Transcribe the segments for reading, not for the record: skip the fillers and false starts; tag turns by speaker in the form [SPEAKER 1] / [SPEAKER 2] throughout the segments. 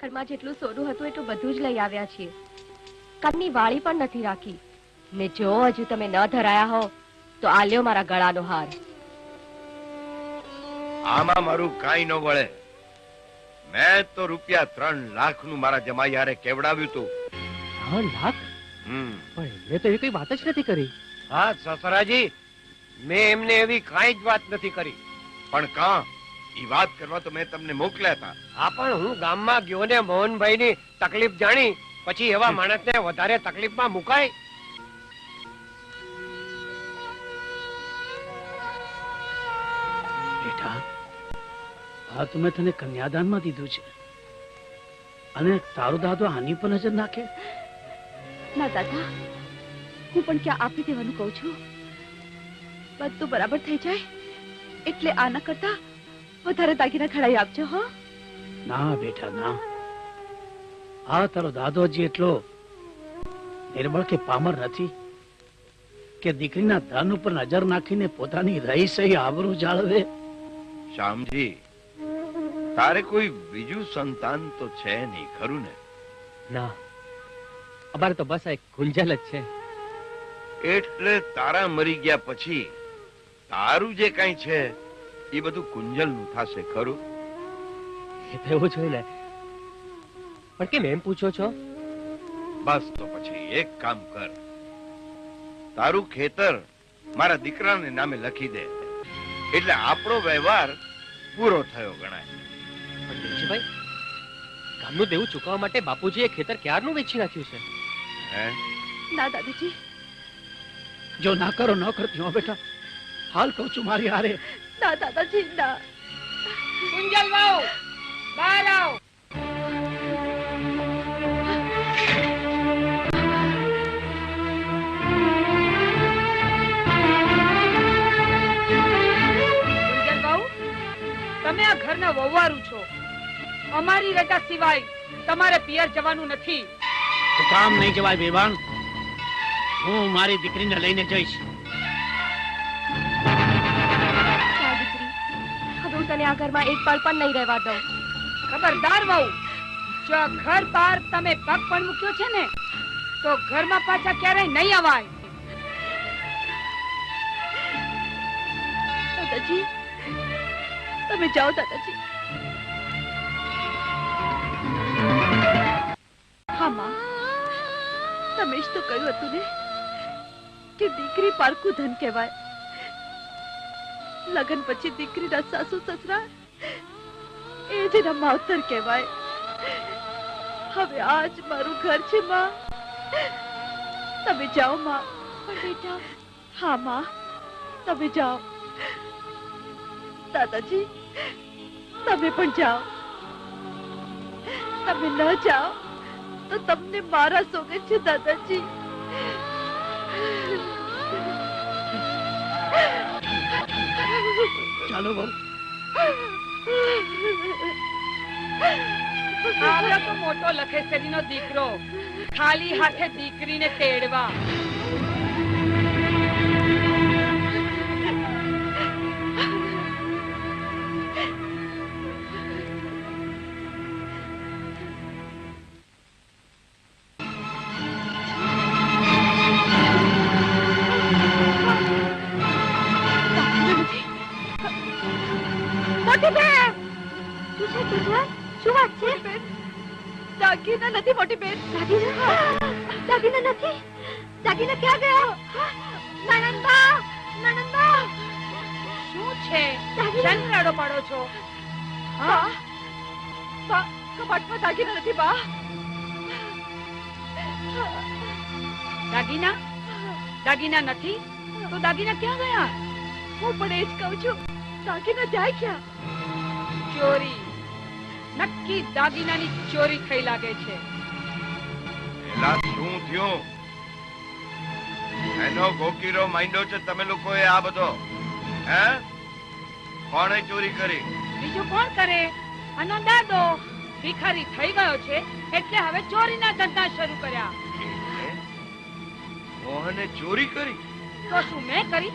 [SPEAKER 1] રાખડમાં જેટલું સોનું હતું એટલું બધું જ લઈ આવ્યા છીએ. કાનની વાળી પણ નથી રાખી. ને જો હજુ તમે ન ધરાયા હો તો આલ્યો મારા ગળાનો હાર.
[SPEAKER 2] આમાં મારું કાઈ ન વળે. મેં તો રૂપિયા 3 લાખ નું મારા જમાઈ હારે કેવડાવ્યું તું.
[SPEAKER 3] 3 લાખ? પણ એમને તો એ કઈ વાત જ નથી કરી.
[SPEAKER 4] હા સસરાજી, મેં એમને એવી કાંઈ જ વાત નથી કરી.
[SPEAKER 2] પણ કાં ઈ વાત કરવા તો મેં તમને મોકલ્યા હતા.
[SPEAKER 4] હા, પણ હું ગામમાં ગયો ને મોહનભાઈ ની તકલીફ જાણી પછી એવા માણસને વધારે તકલીફમાં મુકાય?
[SPEAKER 3] બેટા, આ તો મેં તને કન્યાદાનમાં દીધું છે અને તારો દાદો આની પર નજર નાખે?
[SPEAKER 1] ના દાદા, હું પણ ક્યાં આપી દેવાનું કહું છું. બધું બરાબર થઈ જાય એટલે આના કરતા વધારે દાગીના ખડાઈ આપજો. હો
[SPEAKER 3] ના બેટા ના, આ તારો દાદોજી એટલો નિર્બળ કે પામર નથી કે દીકરીના ધન ઉપર નજર નાખીને પોતાની રહી સહી આબરૂ જાળવે.
[SPEAKER 2] શ્યામજી, તારે કોઈ બીજું સંતાન તો છે નહીં, ખરું ને?
[SPEAKER 5] ના, અમારે તો બસ એક ગુંજલ જ છે.
[SPEAKER 2] એટલે તારા મરી ગયા પછી તારું જે કઈ છે એ બધું કુંજલ નું થશે, ખરું?
[SPEAKER 5] એ તો એવું જોઈએ ને, પણ કેમ એમ પૂછો છો?
[SPEAKER 2] બસ તો પછી એક કામ કર, તારું ખેતર મારા દીકરાને નામે લખી દે એટલે આપણો વ્યવહાર પૂરો થયો ગણાય.
[SPEAKER 5] પણ દેવજીભાઈ, ગામનું દેવું ચૂકવવા માટે બાપુજીએ ખેતર ક્યારનું વેચી નાખ્યું છે.
[SPEAKER 2] હે?
[SPEAKER 1] ના દાદાજી,
[SPEAKER 3] જો ના કરો ન કરતી હો બેટા, હાલ કહું છું મારી હારે.
[SPEAKER 1] ના દાદાજી ના.
[SPEAKER 6] કુંજલ વાવ, બહાર આવ. કુંજલ વાવ, તમે આ ઘરના વહુવારું છો. અમારી રજા સિવાય તમારે પિયર જવાનું નથી.
[SPEAKER 3] તો કામ નહીં જવાય બેવાન, હું મારી દીકરીને લઈને જઈશ.
[SPEAKER 1] હવે હું તને આ ઘરમાં એક પળ પણ નહીં રહેવા દઉં.
[SPEAKER 6] ખબરદાર વહુ, જો આ ઘર બહાર તમે પગ પણ મૂક્યો છે ને તો ઘરમાં પાછા ક્યારેય નહીં અવાય.
[SPEAKER 1] દાદાજી, તમે જાઓ. દાદાજી. હા માં, તમે જ તો કહ્યું હતું ને કે દીકરી પારકું ધન કહેવાય. લગ્ન પછી દીકરીના સાસુ સસરા એ જ એના માવતર કહેવાય. હવે આજ મારું ઘર છે માં. તમે જાઓ માં. પણ બેટા. હા માં, તમે જાઓ. દાદાજી, તમે પણ જાઓ. તમે ન જાઓ તો તમને મારા સોગંદ છે દાદાજી.
[SPEAKER 3] ચાલો બહુ.
[SPEAKER 6] આવ્યો તો મોટો લખેસરીનો દીકરો ખાલી હાથે દીકરીને તેડવા.
[SPEAKER 1] દાગીના નથી મોટી બેન. દાગીના નથી. દાગીના ક્યાં ગયા? નણંદા, નણંદા.
[SPEAKER 6] શું છે? શેનો રાડો પાડો છો?
[SPEAKER 1] હા, કબાટમાં દાગીના નથી બા.
[SPEAKER 6] દાગીના? દાગીના નથી તો દાગીના ક્યાં ગયા?
[SPEAKER 1] હું પણ એ જ કહું છું, દાગીના જાય ક્યાં?
[SPEAKER 6] ચોરી. નક્કી દાગીનાની ચોરી થઈ લાગે છે.
[SPEAKER 2] એલા શું થયું? એનો ગોકીરો માંડ્યો છે તમે લોકોએ આ બધો? હે? કોણે ચોરી કરી?
[SPEAKER 6] બીજું કોણ કરે? આનો દાદો ભિખારી થઈ ગયો છે એટલે હવે ચોરીના ધંધા શરૂ કર્યા.
[SPEAKER 2] મોહને ચોરી કરી?
[SPEAKER 6] તો શું મેં કરી?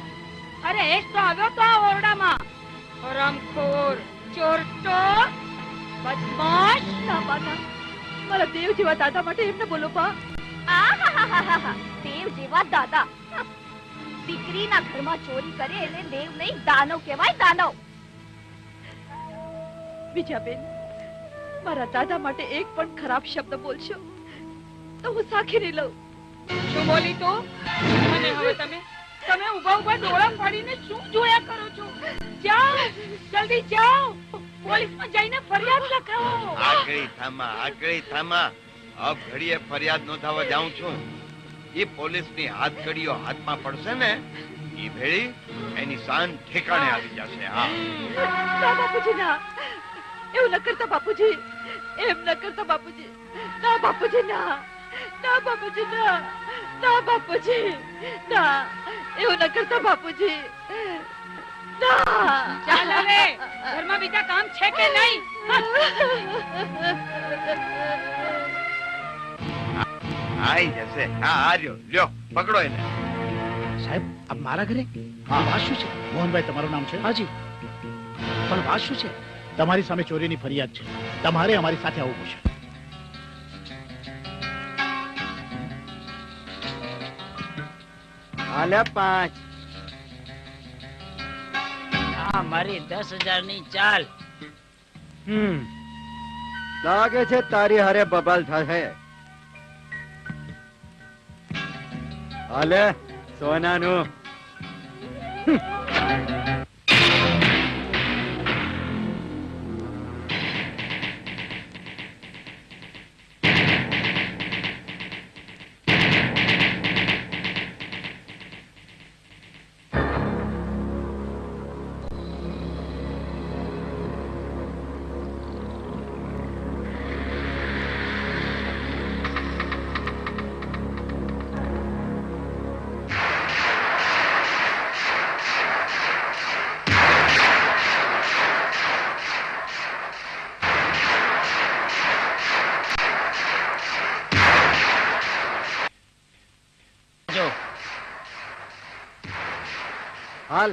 [SPEAKER 6] અરે એ તો આવ્યો તો આ ઓરડામાં. હરામખોર, ચોરટો, બદમાશ.
[SPEAKER 1] ના બા ના, મારા દેવ જેવા દાદા માટે એમ ન બોલો બા.
[SPEAKER 7] આહાહાહાહા. દેવ જેવા દાદા. દીકરીના ઘરમાં ચોરી કરે એને દેવ નહીં દાનવ કહેવાય, દાનવ.
[SPEAKER 1] વિજયાબેન, મારા દાદા માટે એક પણ ખરાબ શબ્દ બોલશો તો હું સાખી લઉં.
[SPEAKER 6] શું બોલી તું? અને હવે તમે ઊભા ઊભા ડોળા ફાડીને શું જોયા કરો છો? જાઓ, જલ્દી જાઓ, પોલીસમાં જઈને ફરિયાદ લખાવો.
[SPEAKER 2] આગળી થામા. અબ ઘડીએ ફરિયાદ નોંધાવવા જાઉં છું. એ પોલીસની હાથકડીઓ હાથમાં પડશે ને, ઈ ભેળી એની શાન ઠેકાણે આવી જશે. હા,
[SPEAKER 1] ના બાપુજી ના, એવું ન કરતા બાપુજી, એમ ન કરતા બાપુજી. ના બાપુજી ના, ના બાપુજી ના, ના બાપુજી ના, એવું ન કરતા બાપુજી. ના.
[SPEAKER 6] ચાલ હવે, ઘરમાં બીજા કામ છે કે નહીં?
[SPEAKER 2] આઈ જશે. હા, આર્યો લ્યો, પકડો એને.
[SPEAKER 3] સાહેબ, આપ મારા ઘરે? વાત શું છે?
[SPEAKER 8] મોહનભાઈ તમારું નામ છે?
[SPEAKER 3] હાજી, પણ વાત શું છે?
[SPEAKER 8] તમારી સામે ચોરીની ફરિયાદ છે. તમારે અમારી સાથે આવવું પડશે.
[SPEAKER 4] હાલે 5.
[SPEAKER 9] આ મારી 10,000 ની ચાલ.
[SPEAKER 4] લાગે છે તારી હારે બબાલ થશે. હાલે સોનાનું. હાલ,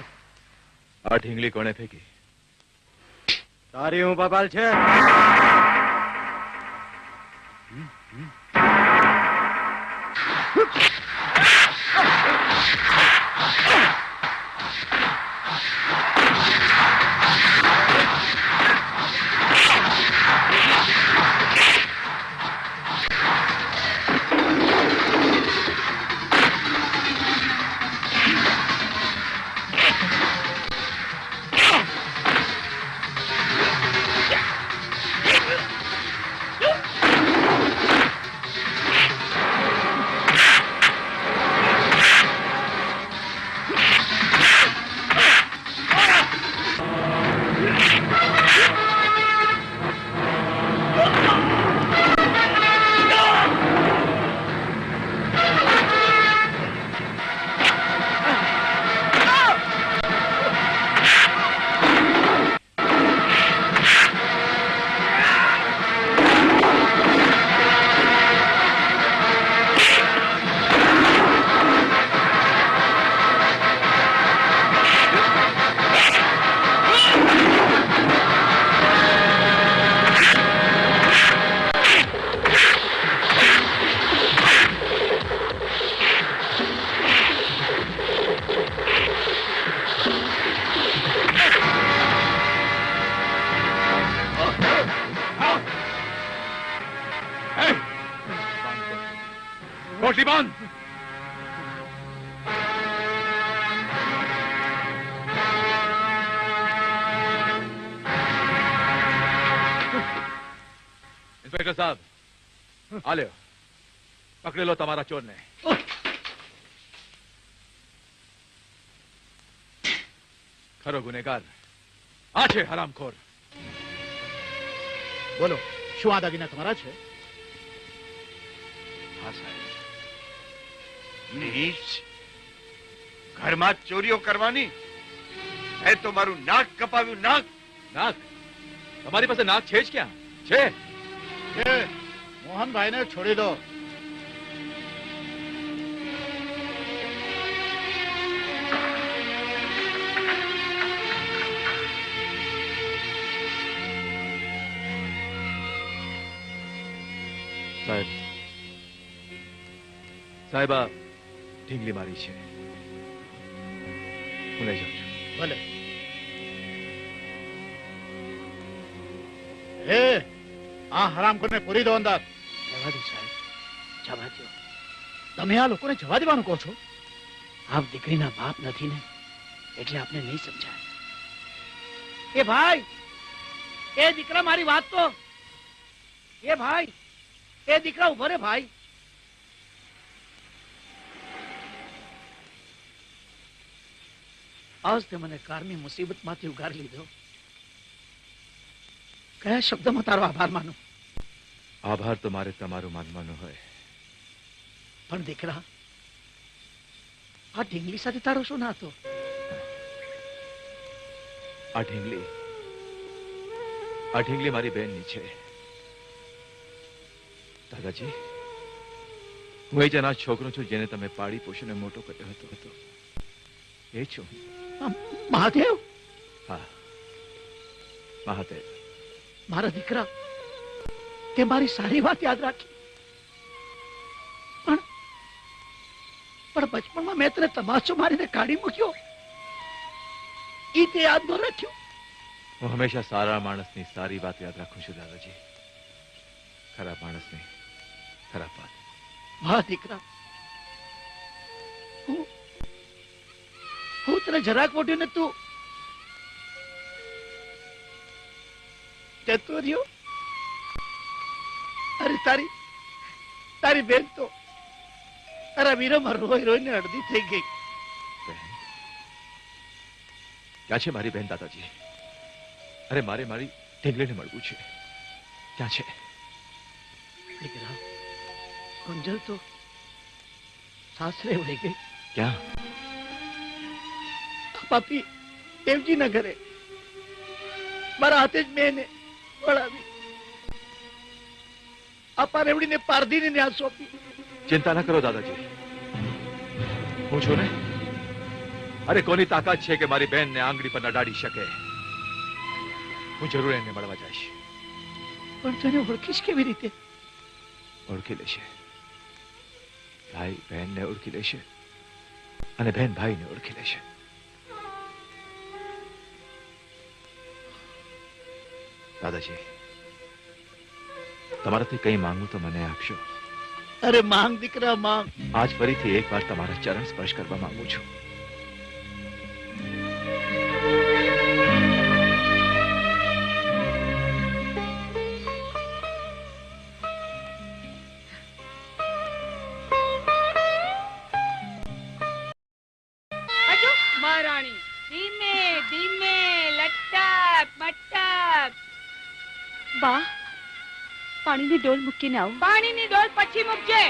[SPEAKER 10] આ ઢીંગલી કોણે ફેંકી?
[SPEAKER 4] તારી હું બબાલ છે?
[SPEAKER 10] કોટલી બાંધ. ઇન્સ્પેક્ટર સાહેબ, આ લ્યો, પકડી લો તમારા ચોરને. ખરો ગુનેગાર આ છે, હરામખોર.
[SPEAKER 8] બોલો, શું આ દાગીના તમારા છે?
[SPEAKER 2] હા સાહેબ. નીચ, ઘરમાં જ ચોરીઓ કરવાની? એ તો મારું નાક કપાવ્યું. નાક.
[SPEAKER 10] નાક? તમારી પાસે નાક છે જ ક્યાં? છે?
[SPEAKER 8] મોહનભાઈને છોડી દો.
[SPEAKER 10] સાહેબ, સાહેબ આ ઢીંગલી મારી છે. હું લઈ જાઉં છું.
[SPEAKER 8] ભલે. એ આ હરામખોરને પૂરી દો અંદર.
[SPEAKER 3] જવા દો સાહેબ, જવા દો.
[SPEAKER 8] તમે આ લોકોને જવા દેવાનું કહો છો?
[SPEAKER 3] આપ દીકરીના બાપ નથી ને, એટલે આપને નહીં સમજાય.
[SPEAKER 8] એ ભાઈ, એ દીકરા મારી વાત તો. એ ભાઈ, એ દીકરા ઉભો રે ભાઈ.
[SPEAKER 3] આજ તે મને કારની મુસીબત માંથી ઉગારી લીધો. કયા શબ્દમાં તારો આભાર માનું?
[SPEAKER 10] આભાર તો મારે તમારો માનવાનો હોય.
[SPEAKER 3] પણ દીકરા, આ ઢીંગલી સાથે તારો શું નાતો?
[SPEAKER 10] આ ઢીંગલી મારી બહેનની છે. દાદાજી, હું એ જ અનાથ છોકરો છું જેને તમે પાળી પોષીને મોટો કર્યો હતો. એ છું.
[SPEAKER 3] મહાદેવ.
[SPEAKER 10] હા, મહાદેવ.
[SPEAKER 3] મારા દીકરા, તે મારી સારી વાત યાદ રાખી. પણ બચપણમાં મેં તને તમાચો મારીને કાઢી મૂક્યો. ઈ તે યાદ ન રાખ્યું?
[SPEAKER 10] હું હંમેશા સારા માણસની સારી વાત યાદ રાખું છું દાદાજી. ખરાબ માણસની ખરાબ વાત.
[SPEAKER 3] વાહ દીકરા, હું તને જરાક મોટ્યો ને તું જતો રહ્યો. અરે તારી બેન તો તારા વીરોમાં રોઈ રોઈને અડધી થઈ ગઈ.
[SPEAKER 10] ક્યાં છે મારી બહેન દાદાજી? અરે મારે મારી ઢીંગલીને મળવું છે. ક્યાં છે?
[SPEAKER 3] દીકરા, કુંજલ તો સાસરે વળી ગઈ.
[SPEAKER 10] ક્યાં?
[SPEAKER 3] પાપી દેવજી ના ઘરે મારા હાથે જ મેં વળાવી. આપા રેવડીને પારધીને ન્યા સોંપી.
[SPEAKER 10] ચિંતા ન કરો દાદાજી, હું છું ને. અરે કોની તાકાત છે કે મારી બહેનને આંગળી પર નડાડી શકે? હું જરૂર એને મળવા જઈશ.
[SPEAKER 3] પણ તને ઓળખીશ કેવી રીતે?
[SPEAKER 10] ઓળખી લેશે. ભાઈ બહેનને ઓળખી લેશે અને બહેન ભાઈને ઓળખી લેશે. દાદાજી, તમારાથી કંઈ માંગવું તો મને આપશો.
[SPEAKER 3] અરે માંગ દીકરા માંગ.
[SPEAKER 10] આજ ફરીથી એકવાર તમારા ચરણ સ્પર્શ કરવા માંગુ છું.
[SPEAKER 6] હજુ મહારાણી ધીમે ધીમે લટક મટક.
[SPEAKER 1] બા, પાણીની ડોલ મૂકીને આવો.
[SPEAKER 6] પાણીની ડોલ પછી મૂકજે.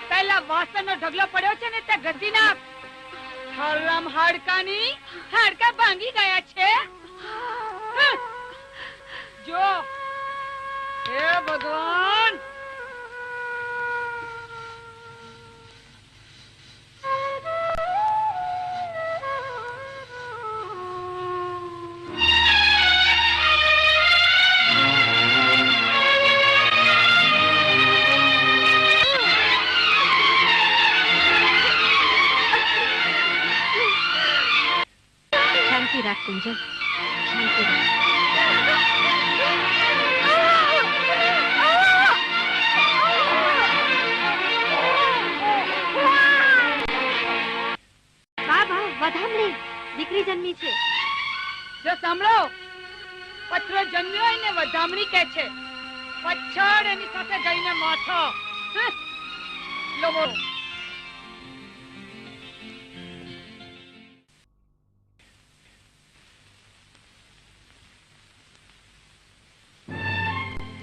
[SPEAKER 6] પહેલા વાસણનો ઢગલો પડ્યો છે ને તે ઘસી નાખ. હરામ હાડકા ભાંગી ગયા છે. જો હે ભગવાન.
[SPEAKER 1] શાંતિ રાખ કુંજલ, શાંતિ રાખ. દીકરી જન્મી છે.
[SPEAKER 6] જો સાંભળો, પથરો જન્મ્યો એને વધામણી કે છે. પછાડ એની સાથે જઈને માથો. લો બોલો.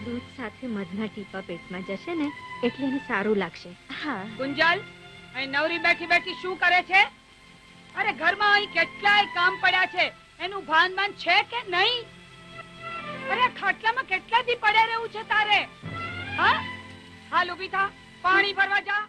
[SPEAKER 1] દૂધ સાથે મધના ટીપા પેટમાં જશે ને એટલે એને સારું લાગશે. હા.
[SPEAKER 6] ગુંજલ, અહીં નવરી બેઠી બેઠી શું કરે છે? અરે ઘરમાં અહીં કેટલાય કામ પડ્યા છે, એનું ભાન છે કે નહીં? અરે ખાટલામાં કેટલા દી પડ્યા રહેવું છે તારે? હા, હાલ ઊભી થા, પાણી ભરવા જા.